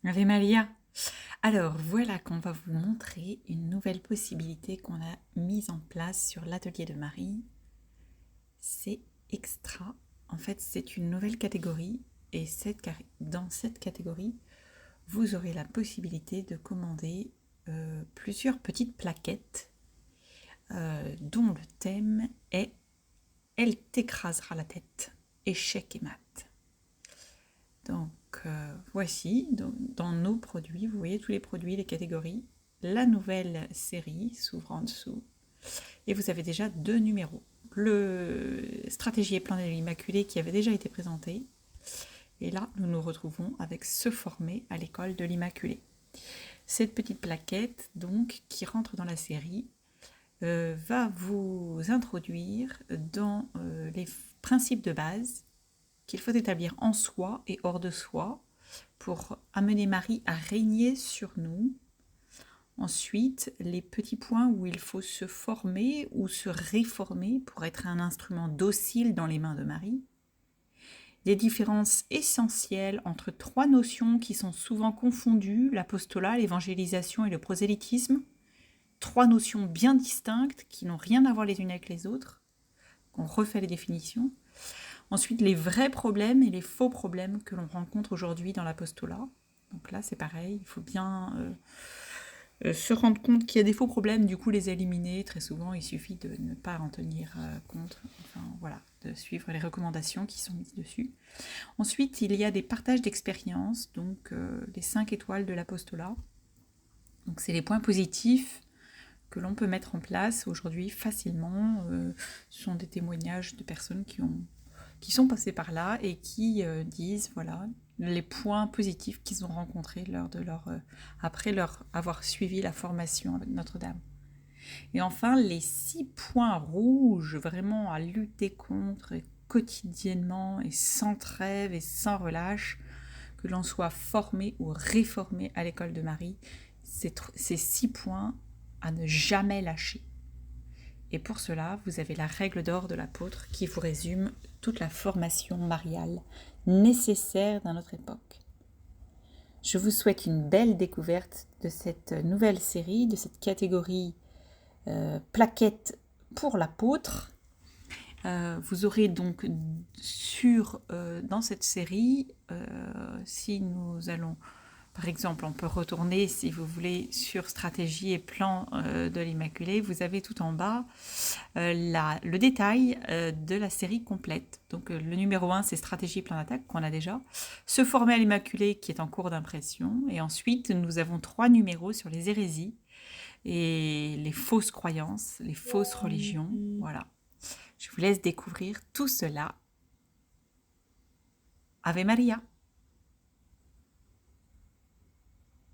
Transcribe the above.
Ave Maria. Alors voilà qu'on va vous montrer une nouvelle possibilité qu'on a mise en place sur l'atelier de Marie. C'est extra. En fait, c'est une nouvelle catégorie et dans cette catégorie, vous aurez la possibilité de commander plusieurs petites plaquettes dont le thème est Elle t'écrasera la tête, échec et mat. Donc voici dans nos produits, vous voyez tous les produits, les catégories, la nouvelle série s'ouvre en dessous et vous avez déjà 2 numéros. Le stratégie et plan de l'Immaculée qui avait déjà été présenté et là nous nous retrouvons avec Se former à l'école de l'Immaculée. Cette petite plaquette donc qui rentre dans la série va vous introduire dans les principes de base qu'il faut établir en soi et hors de soi pour amener Marie à régner sur nous. Ensuite, les petits points où il faut se former ou se réformer pour être un instrument docile dans les mains de Marie. Des différences essentielles entre 3 notions qui sont souvent confondues, l'apostolat, l'évangélisation et le prosélytisme. 3 notions bien distinctes qui n'ont rien à voir les unes avec les autres. On refait les définitions. Ensuite, les vrais problèmes et les faux problèmes que l'on rencontre aujourd'hui dans l'apostolat. Donc là, c'est pareil, il faut bien se rendre compte qu'il y a des faux problèmes, du coup les éliminer. Très souvent, il suffit de ne pas en tenir compte, enfin voilà, de suivre les recommandations qui sont mises dessus. Ensuite, il y a des partages d'expériences, donc les 5 étoiles de l'apostolat. Donc c'est les points positifs que l'on peut mettre en place aujourd'hui facilement. Ce sont des témoignages de personnes qui sont passées par là et qui disent voilà les points positifs qu'ils ont rencontrés après leur avoir suivi la formation avec Notre-Dame. Et enfin, les 6 points rouges vraiment à lutter contre quotidiennement et sans trêve et sans relâche, que l'on soit formé ou réformé à l'école de Marie, ces 6 points à ne jamais lâcher. Et pour cela, vous avez la règle d'or de l'apôtre qui vous résume toute la formation mariale nécessaire dans notre époque. Je vous souhaite une belle découverte de cette nouvelle série, de cette catégorie plaquette pour l'apôtre. Vous aurez donc dans cette série, si nous allons... Par exemple, on peut retourner, si vous voulez, sur stratégie et plan de l'Immaculée. Vous avez tout en bas le détail de la série complète. Donc, le numéro 1, c'est stratégie, plan d'attaque, qu'on a déjà. Se former à l'Immaculée, qui est en cours d'impression. Et ensuite, nous avons 3 numéros sur les hérésies et les fausses croyances, les fausses religions. Voilà. Je vous laisse découvrir tout cela. Ave Maria!